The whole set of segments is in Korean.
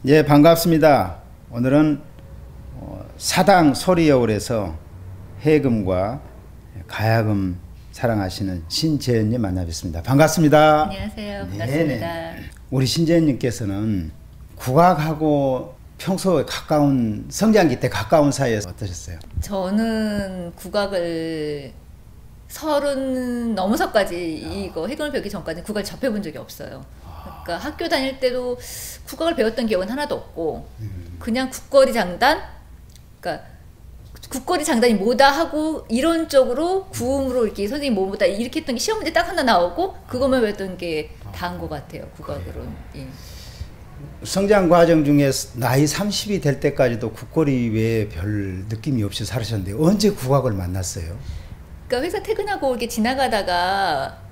예, 반갑습니다. 오늘은 사당 소리여울에서 해금과 가야금 사랑하시는 신재현님 만나뵙습니다. 반갑습니다. 안녕하세요. 반갑습니다. 네네. 우리 신재현님께서는 국악하고 평소에 가까운 성장기 때 가까운 사이에서 어떠셨어요? 저는 국악을 30 넘어서까지 이거 해금을 배우기 전까지 국악을 접해본 적이 없어요. 그러니까 학교 다닐 때도 국악을 배웠던 기억은 하나도 없고 그냥 국거리 장단, 그러니까 국거리 장단이 뭐다 하고 이론적으로 구음으로 이렇게 선생님 뭐다 이렇게 했던 게 시험 문제 딱 하나 나오고 그것만 배웠던 게 다인 것 같아요. 국악으로는. 예. 성장 과정 중에 나이 30이 될 때까지도 국거리 외에 별 느낌이 없이 살으셨는데 언제 국악을 만났어요? 그러니까 회사 퇴근하고 이렇게 지나가다가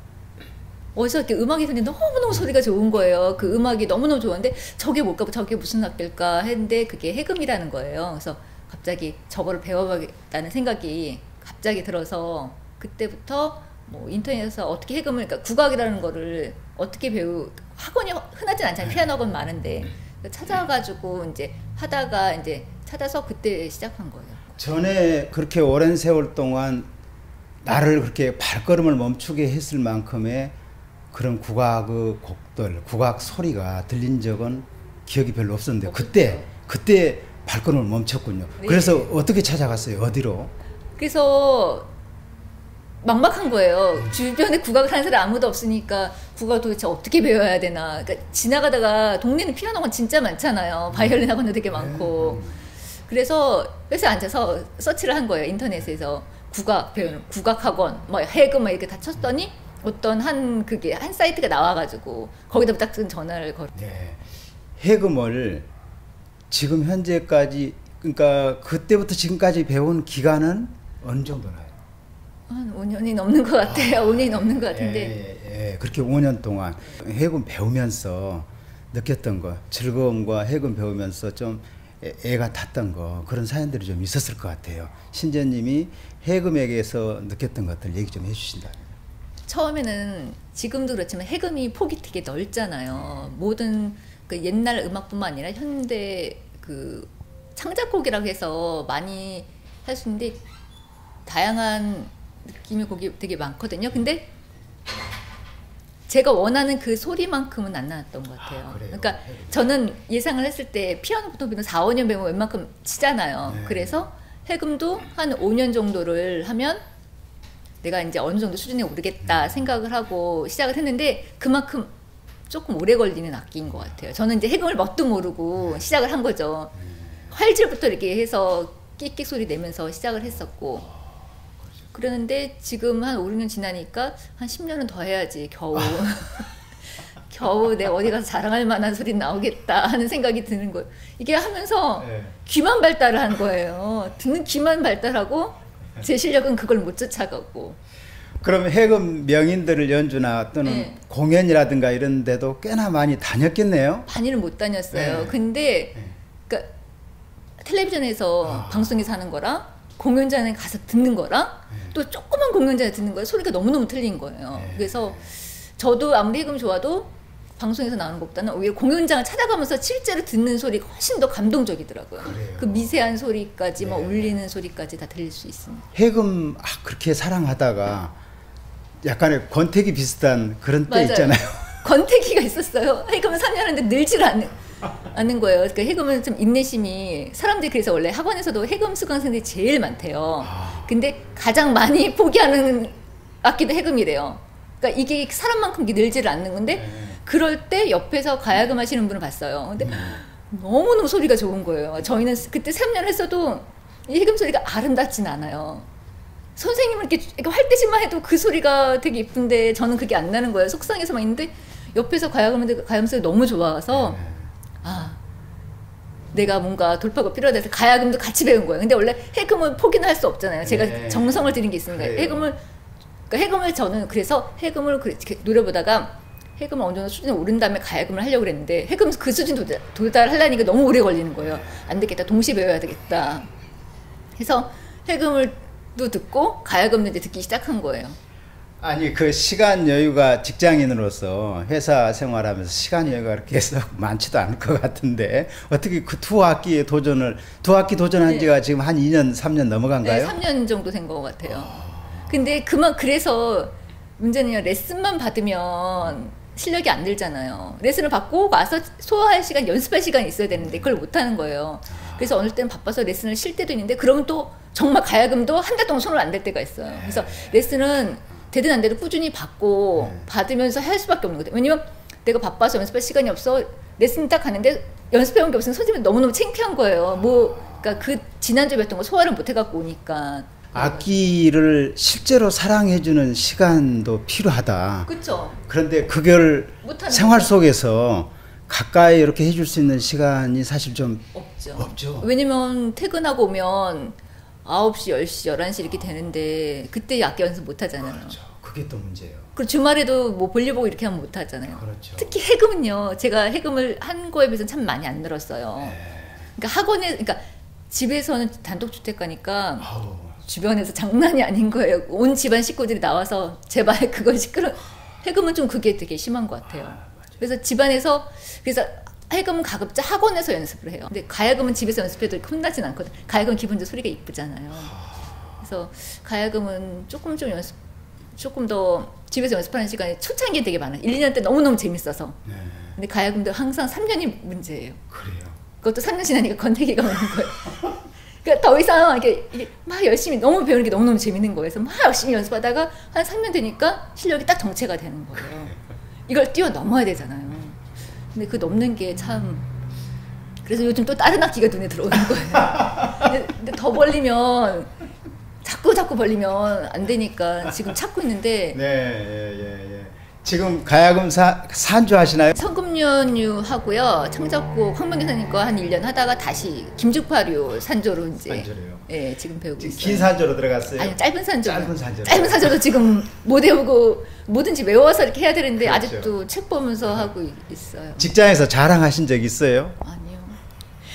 어디서 이렇게 음악이 들리는데 너무너무 소리가 좋은 거예요. 그 음악이 너무너무 좋은데 저게 뭘까, 저게 무슨 악기일까 했는데 그게 해금이라는 거예요. 그래서 갑자기 저거를 배워봐야겠다는 생각이 갑자기 들어서 그때부터 뭐 인터넷에서 어떻게 해금을, 그러니까 국악이라는 거를 어떻게 학원이 흔하진 않잖아요. 피아노 학원 많은데 찾아가지고 이제 하다가 이제 찾아서 그때 시작한 거예요. 전에 그렇게 오랜 세월 동안 나를 그렇게 발걸음을 멈추게 했을 만큼의 그런 국악의 곡들, 국악 소리가 들린 적은 기억이 별로 없었는데 그때 발걸음을 멈췄군요. 네. 그래서 어떻게 찾아갔어요? 어디로? 그래서 막막한 거예요. 주변에 국악을 하는 사람이 아무도 없으니까 국악을 도대체 어떻게 배워야 되나. 그러니까 지나가다가 동네는 피아노 학원 진짜 많잖아요. 바이올린 학원도 되게 많고. 그래서 회사에 앉아서 서치를 한 거예요. 인터넷에서 국악 배우는 국악 학원, 뭐 해금 막 이렇게 다 쳤더니 어떤 한 사이트가 나와가지고 거기다 딱 전화를 걸어. 네. 해금을 지금 현재까지, 그러니까 그때부터 지금까지 배운 기간은 어느 정도 나요? 한 5년이 넘는 것 같아요. 5년이 넘는 것 같은데. 예, 그렇게 5년 동안 해금 배우면서 느꼈던 거, 즐거움과 해금 배우면서 좀 애가 탔던 거, 그런 사연들이 좀 있었을 것 같아요. 신재님이 해금에게서 느꼈던 것들 얘기 좀 해주신다면. 처음에는 지금도 그렇지만 해금이 폭이 되게 넓잖아요. 모든 그 옛날 음악뿐만 아니라 현대 그 창작곡이라고 해서 많이 할 수 있는데 다양한 느낌의 곡이 되게 많거든요. 근데 제가 원하는 그 소리만큼은 안 나왔던 것 같아요. 그러니까 저는 예상을 했을 때 피아노 보통 배우면 4, 5년 배우면 웬만큼 치잖아요. 네. 그래서 해금도 한 5년 정도를 하면 내가 이제 어느 정도 수준에 오르겠다 생각을 하고 시작을 했는데 그만큼 조금 오래 걸리는 악기인 것 같아요. 저는 이제 해금을 뭣도 모르고 시작을 한 거죠. 활질부터 이렇게 해서 끽끽 소리 내면서 시작을 했었고 그러는데 지금 한 5, 6년 지나니까 한 10년은 더 해야지 겨우 겨우 내가 어디 가서 자랑할 만한 소리 나오겠다 하는 생각이 드는 거예요. 이게 하면서 귀만 발달을 한 거예요. 듣는 귀만 발달하고 제 실력은 그걸 못 쫓아가고. 그럼 해금 명인들을 연주나 또는 공연이라든가 이런 데도 꽤나 많이 다녔겠네요? 많이는 못 다녔어요. 근데 그러니까 텔레비전에서 방송에서 하는 거랑 공연장에 가서 듣는 거랑 또 조그만 공연장에 듣는 거랑 소리가 너무너무 틀린 거예요. 그래서 저도 아무리 해금 좋아도 방송에서 나오는 것보다는 오히려 공연장을 찾아가면서 실제로 듣는 소리가 훨씬 더 감동적이더라고요. 그래요. 그 미세한 소리까지 막 울리는 소리까지 다 들릴 수 있습니다. 해금 그렇게 사랑하다가 약간의 권태기 비슷한 그런 때 있잖아요. 권태기가 있었어요. 해금은 3년 하는데 늘질 않는 거예요. 그러니까 해금은 좀 인내심이, 사람들이 그래서 원래 학원에서도 해금 수강생들이 제일 많대요. 근데 가장 많이 포기하는 악기도 해금이래요. 그러니까 이게 사람만큼 늘지를 않는 건데 그럴 때 옆에서 가야금 하시는 분을 봤어요. 근데 너무너무 소리가 좋은 거예요. 저희는 그때 3년 했어도 이 해금 소리가 아름답진 않아요. 선생님은 이렇게 활대시만 해도 그 소리가 되게 이쁜데 저는 그게 안 나는 거예요. 속상해서만 있는데 옆에서 가야금 소리 너무 좋아서 내가 뭔가 돌파가 필요하다 해서 가야금도 같이 배운 거예요. 근데 원래 해금은 포기는 할 수 없잖아요. 제가 정성을 들인 게 있으니까. 해금을 저는 그래서 해금을 그렇게 노려보다가 해금을 어느 정도 수준에 오른 다음에 가야금을 하려고 그랬는데 해금 그 수준 도달하려니까 너무 오래 걸리는 거예요. 안 되겠다. 동시에 배워야 되겠다. 그래서 해금을 도 듣고 가야금도 이제 듣기 시작한 거예요. 아니 그 시간 여유가 직장인으로서 회사 생활하면서 시간 여유가 그렇게 해서 많지도 않을 것 같은데 어떻게 그 두 학기 도전한 지가 네. 지금 한 2년 3년 넘어간가요? 네, 3년 정도 된 것 같아요. 근데 그래서 문제는 레슨만 받으면 실력이 안 늘잖아요. 레슨을 받고 와서 소화할 시간, 연습할 시간이 있어야 되는데 그걸 못 하는 거예요. 그래서 어느 때는 바빠서 레슨을 쉴 때도 있는데 그러면 또 정말 가야금도 한 달 동안 손을 안 댈 때가 있어요. 그래서 레슨은 되든 안 되든 꾸준히 받고 받으면서 할 수밖에 없는 거예요. 왜냐면 내가 바빠서 연습할 시간이 없어. 레슨 딱 가는데 연습해온 게 없으면 선생님이 너무너무 창피한 거예요. 그러니까 그 지난주에 했던 거 소화를 못 해갖고 오니까. 악기를 실제로 사랑해주는 시간도 필요하다. 그렇죠. 그런데 그걸 생활 속에서 가까이 이렇게 해줄 수 있는 시간이 사실 좀 없죠. 왜냐면 퇴근하고 오면 9시, 10시, 11시 이렇게 되는데 그때 악기 연습 못 하잖아요. 그렇죠. 그게 또 문제예요. 그리고 주말에도 뭐 볼일 보고 이렇게 하면 못 하잖아요. 그렇죠. 특히 해금은요. 제가 해금을 한 거에 비해서는 참 많이 안 늘었어요. 그러니까 그러니까 집에서는 단독주택가니까 주변에서 장난이 아닌 거예요. 온 집안 식구들이 나와서 제발 그걸 해금은 좀 그게 되게 심한 것 같아요. 그래서 집안에서 해금은 가급적 학원에서 연습을 해요. 근데 가야금은 집에서 연습해도 혼나진 않거든. 가야금은 기본적으로 소리가 이쁘잖아요. 그래서 가야금은 조금 더 집에서 연습하는 시간이 초창기에 되게 많아요. 1, 2년 때 너무너무 재밌어서. 근데 가야금도 항상 3년이 문제예요. 그래요. 그것도 3년 지나니까 건태기가 오는 거예요. 그러니까 더 이상 이게 막 열심히 너무 배우는 게 너무너무 재밌는 거예요. 그래서 막 열심히 연습하다가 한 3년 되니까 실력이 딱 정체가 되는 거예요. 이걸 뛰어넘어야 되잖아요. 근데 그 넘는 게 참 그래서 요즘 또 다른 악기가 눈에 들어오는 거예요. 근데 더 벌리면 자꾸 벌리면 안 되니까 지금 찾고 있는데. 네. 지금 가야금 산주 하시나요? 성금연유 하고요. 창작곡 황명기사님 거 한 1년 하다가 다시 김주파류 산조로 이제. 산조로요? 네, 지금 배우고 있어요. 긴 산조로 들어갔어요? 아니, 짧은 산조. 짧은 산조도 지금 못 외우고 뭐든지 외워서 이렇게 해야 되는데 그렇죠. 아직도 책 보면서 하고 있어요. 직장에서 자랑하신 적 있어요? 아니요.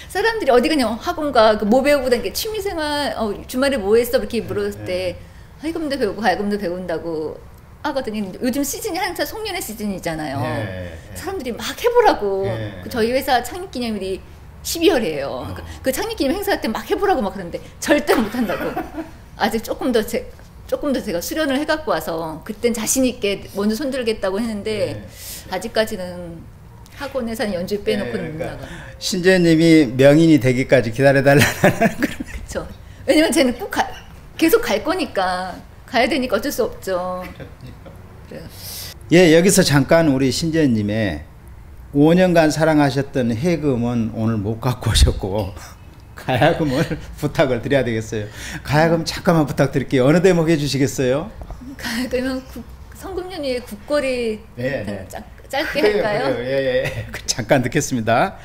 사람들이 어디 가냐 학원가 뭐 배우고 다니게 취미생활 주말에 뭐 했어 이렇게 물었을 때 해금도 배우고 가야금도 배운다고 하거든요. 요즘 시즌이 한참 송년회 시즌이잖아요. 사람들이 막 해보라고. 저희 회사 창립기념일이 12월이에요. 그 창립기념 행사 때 막 해보라고 막 그러는데 절대 못한다고. 아직 조금 더 제가 수련을 해갖고 와서 그땐 자신 있게 먼저 손들겠다고 했는데 아직까지는 학원에서 한 연주 빼놓고는 못 나가. 신재님이 명인이 되기까지 기다려달라는 그런. 그렇죠. 왜냐면 쟤는 계속 갈 거니까. 가야 되니까 어쩔 수 없죠. 그래요. 예, 여기서 잠깐 우리 신재님의 5년간 사랑하셨던 해금은 오늘 못 갖고 오셨고 가야금을 부탁을 드려야 되겠어요. 가야금 잠깐만 부탁드릴게요. 어느 대목 해주시겠어요? 가야금은 성금연유의 국거리 짧게 그래요, 할까요? 그래요. 예. 잠깐 듣겠습니다.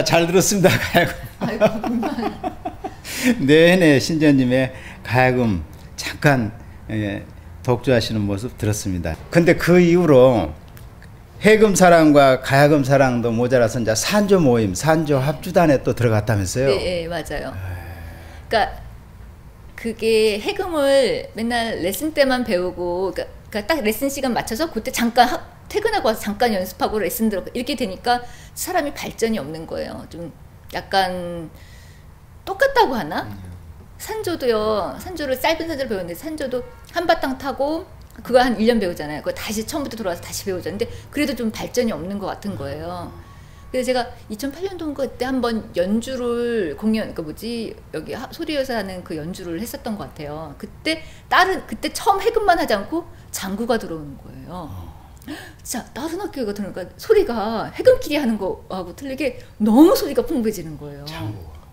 잘 들었습니다. 가야금. 네네, 신재님의 가야금 잠깐 독주하시는 모습 들었습니다. 근데 그 이후로 해금 사랑과 가야금 사랑도 모자라서 이제 산조 모임, 산조 합주단에 또 들어갔다면서요? 네, 맞아요. 그러니까 그게 해금을 맨날 레슨 때만 배우고, 그러니까 딱 레슨 시간 맞춰서 그때 잠깐 퇴근하고 와서 잠깐 연습하고 레슨 들어 이렇게 되니까 사람이 발전이 없는 거예요. 좀 약간 똑같다고 하나? 산조도요. 산조를 짧은 산조를 배웠는데 산조도 한바탕 타고 그거 한 1년 배우잖아요. 그거 다시 처음부터 돌아와서 다시 배우잖아요. 근데 그래도 좀 발전이 없는 것 같은 거예요. 그래서 제가 2008년도 그때 한번 연주를 공연 그 뭐지 여기 소리에서 하는 그 연주를 했었던 것 같아요. 그때 그때 처음 해금만 하지 않고 장구가 들어오는 거예요. 진짜 다른 학교가 들으니까 소리가 해금끼리 하는 거하고 틀리게 너무 소리가 풍부해지는 거예요.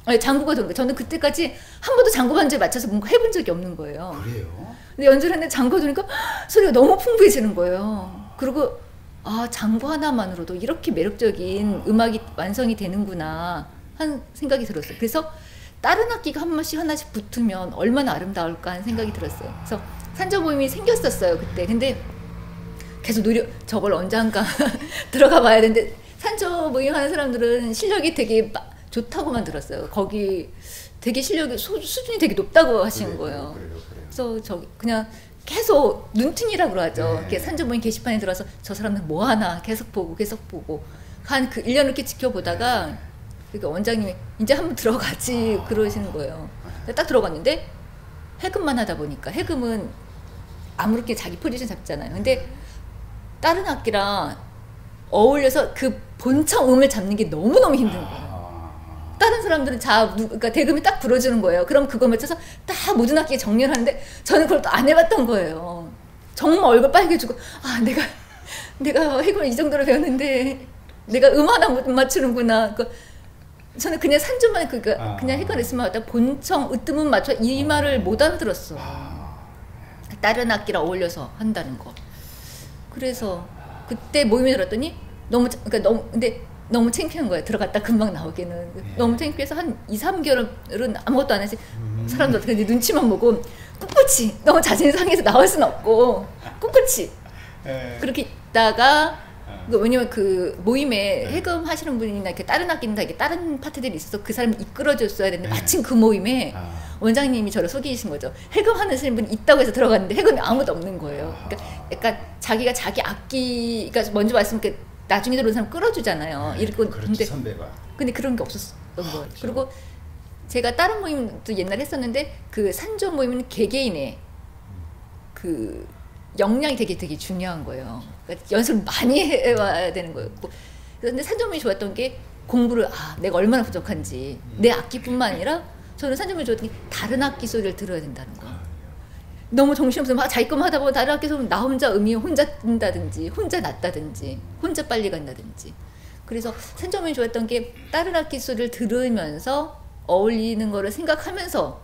장구가 들어오는 거예요. 저는 그때까지 한 번도 장구 반주에 맞춰서 뭔가 해본 적이 없는 거예요. 그래요? 근데 연주를 했는데 장구가 들으니까 소리가 너무 풍부해지는 거예요. 그리고 장구 하나만으로도 이렇게 매력적인 음악이 완성이 되는구나 하는 생각이 들었어요. 그래서 다른 악기가 한 번씩 하나씩 붙으면 얼마나 아름다울까 하는 생각이 들었어요. 그래서 산조 모임이 생겼었어요 그때. 근데 계속 저걸 언젠가 들어가 봐야 되는데 산조 모임 하는 사람들은 실력이 되게 좋다고만 들었어요. 거기 되게 수준이 되게 높다고 하시는 거예요. 그래서 그냥 계속 눈팅이라고 하죠. 이렇게 산조 모임 게시판에 들어서 저 사람들 뭐 하나 계속 보고 한 그 1년 이렇게 지켜보다가 그러니까 원장님이 이제 한번 들어가지 그러시는 거예요. 딱 들어갔는데 해금만 하다 보니까 해금은 아무렇게 자기 포지션 잡잖아요. 근데 다른 악기랑 어울려서 그 본청 음을 잡는 게 너무너무 힘든 거예요. 다른 사람들은 그러니까 대금이 딱 불어주는 거예요. 그럼 그거 맞춰서 딱 모든 악기에 정렬하는데 저는 그걸 또 안 해봤던 거예요. 정말 얼굴 빨개지고 내가 해금을 이 정도로 배웠는데 내가 하나 못 맞추는구나. 저는 그냥 산조만 그냥 해금 레슨만 하다 본청 으뜸은 맞춰 이 말을 못 알아들었어. 다른 악기랑 어울려서 한다는 거. 그래서 그때 모임에 들었더니 근데 너무 창피한 거예요. 들어갔다 금방 나오기는. 너무 창피해서 한 2, 3개월은 아무것도 안 하지. 사람들한테 눈치만 보고 꿋꿋이 너무 자신이 상해서 나올 수는 없고 꿋꿋이 그렇게 있다가 왜냐면 그 모임에 해금 하시는 분이나 이렇게 다른 악기는 다 이렇게 다른 파트들이 있어서 그 사람이 이끌어줬어야 되는데 마침 그 모임에 원장님이 저를 소개하신 거죠. 해금 하는 분이 있다고 해서 들어갔는데 해금이 아무도 없는 거예요. 그러니까 약간 자기가 자기 악기가 먼저 왔으면 나중에 들어온 사람 끌어주잖아요. 그렇지, 선배가. 근데 그런 게 없었던 거예요. 그리고 제가 다른 모임도 옛날에 했었는데 그 산조 모임은 개개인의 그 역량이 되게 중요한 거예요. 그러니까 연습을 많이 해와야 되는 거였고. 그런데 산조 모임이 좋았던 게 공부를 내가 얼마나 부족한지 내 악기뿐만 아니라 저는 산조 모임이 좋았던 게 다른 악기 소리를 들어야 된다는 거예요. 너무 정신없으면 막 자기 것만 하다 보면 다른 악기 소리는 나 혼자 음이 혼자 든다든지 혼자 낮다든지 혼자 빨리 간다든지. 그래서 산조 모임이 좋았던 게 다른 악기 소리를 들으면서 어울리는 거를 생각하면서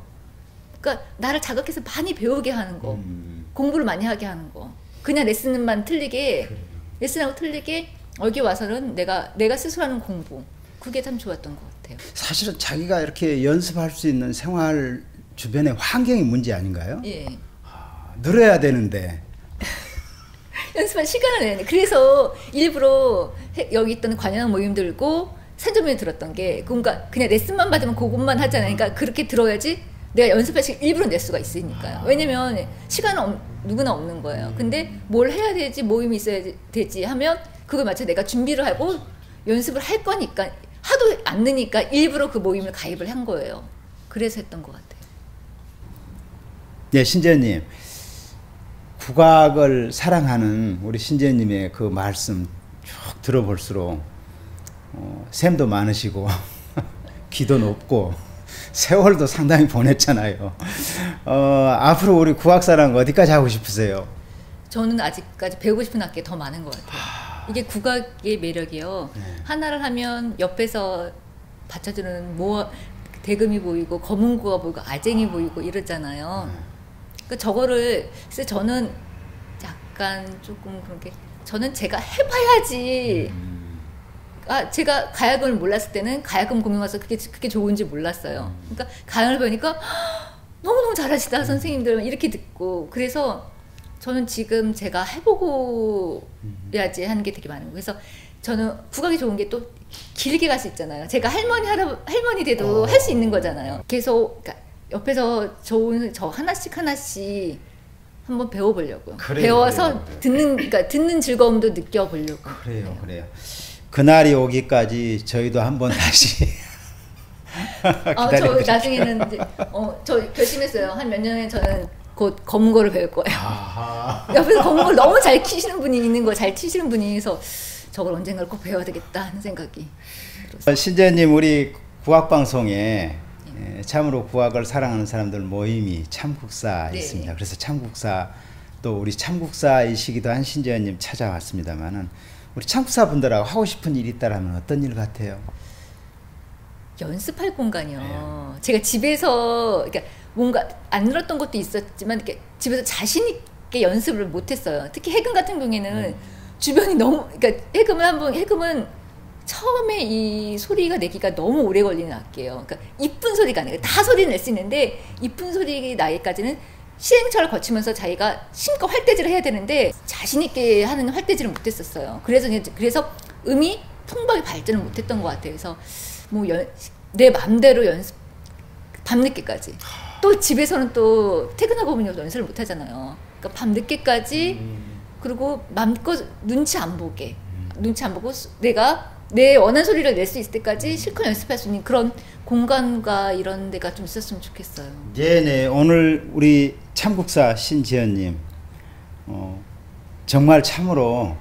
그러니까 나를 자극해서 많이 배우게 하는 거, 공부를 많이 하게 하는 거. 그냥 레슨만 레슨하고 틀리게 여기 와서는 내가 스스로 하는 공부. 그게 참 좋았던 것 같아요. 사실은 자기가 이렇게 연습할 수 있는 생활 주변의 환경이 문제 아닌가요? 예. 늘어야 되는데. 연습할 시간을 내야 돼. 그래서 일부러 여기 있던 관현악 모임 들고 산조 모임 들었던 게 그러니까 그냥 레슨만 받으면 그것만 하잖아요. 그러니까 그렇게 들어야지 내가 연습할 시간 일부러 낼 수가 있으니까요. 왜냐면 시간은 누구나 없는 거예요. 근데 뭘 해야 되지, 모임이 있어야 되지 하면 그걸 맞춰 내가 준비를 하고 연습을 할 거니까 하도 안 느니까 일부러 그 모임을 가입을 한 거예요. 그래서 했던 것 같아요. 네, 신재현님. 국악을 사랑하는 우리 신재현님의 그 말씀 쭉 들어볼수록 샘도 많으시고 기도 높고 세월도 상당히 보냈잖아요. 앞으로 우리 국악사랑 어디까지 하고 싶으세요? 저는 아직까지 배우고 싶은 악기 더 많은 것 같아요. 이게 국악의 매력이요. 하나를 하면 옆에서 받쳐주는 대금이 보이고 검은구가 보이고 아쟁이 보이고 이러잖아요. 그러니까 저거를 그래서 저는 약간 조금 그렇게 저는 제가 해봐야지. 제가 가야금을 몰랐을 때는 가야금 공연 가서 그게 좋은지 몰랐어요. 그러니까 가야금을 배우니까 너무너무 잘하시다 선생님들 이렇게 듣고 그래서 저는 지금 제가 해보고 해야지 하는 게 되게 많은 거예요. 그래서 저는 국악이 좋은 게 또 길게 갈 수 있잖아요. 제가 할머니 돼도 할 수 있는 거잖아요. 계속 그러니까 옆에서 좋은 저 하나씩 한번 배워보려고요. 배워서 그러니까 듣는 즐거움도 느껴보려고. 그래요. 그날이 오기까지 저희도 한번 다시 저 나중에는 이제, 저 결심했어요. 한 몇 년에 저는 곧 검은고를 배울 거예요. 옆에서 검은고를 너무 잘 키시는 분이 있는 거예요. 잘 치시는 분이. 그래서 저걸 언젠가 꼭 배워야 되겠다 하는 생각이 들었어요. 신재현님, 우리 국악방송에 참으로 국악을 사랑하는 사람들 모임이 참국사 네. 있습니다. 그래서 참국사, 또 우리 참국사이시기도 한 신재현님 찾아왔습니다만은, 우리 참국사 분들하고 하고 싶은 일이 있다라면 어떤 일 같아요? 연습할 공간이요. 제가 집에서 그러니까 뭔가 안 늘었던 것도 있었지만 이렇게 집에서 자신 있게 연습을 못했어요. 특히 해금 같은 경우에는 주변이 너무, 그러니까 해금은 처음에 이 소리가 내기가 너무 오래 걸리는 악기예요. 그러니까 이쁜 소리가 아니라 다 소리는 낼 수 있는데 이쁜 소리 나기까지는 시행착오를 거치면서 자기가 심껏 활대질을 해야 되는데 자신 있게 하는 활대질을 못했었어요. 그래서 음이 풍부하게 발전을 못했던 것 같아요. 그래서 뭐 내 맘대로 연습 밤늦게까지, 또 집에서는 또 퇴근하고 오면 연습을 못 하잖아요. 그러니까 밤늦게까지, 그리고 맘껏 눈치 안 보고 내가 내 원하는 소리를 낼 수 있을 때까지 실컷 연습할 수 있는 그런 공간과 이런 데가 좀 있었으면 좋겠어요. 네네. 오늘 우리 참국사 신지연님, 정말 참으로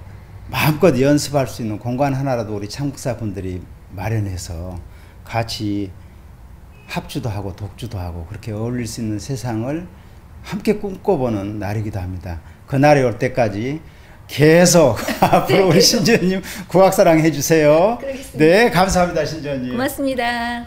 마음껏 연습할 수 있는 공간 하나라도 우리 참국사 분들이 마련해서 같이 합주도 하고 독주도 하고 그렇게 어울릴 수 있는 세상을 함께 꿈꿔보는 날이기도 합니다. 그 날이 올 때까지 계속 앞으로 우리 신지연님 국악사랑 해주세요. 그러겠습니다. 네, 감사합니다, 신지연님. 고맙습니다.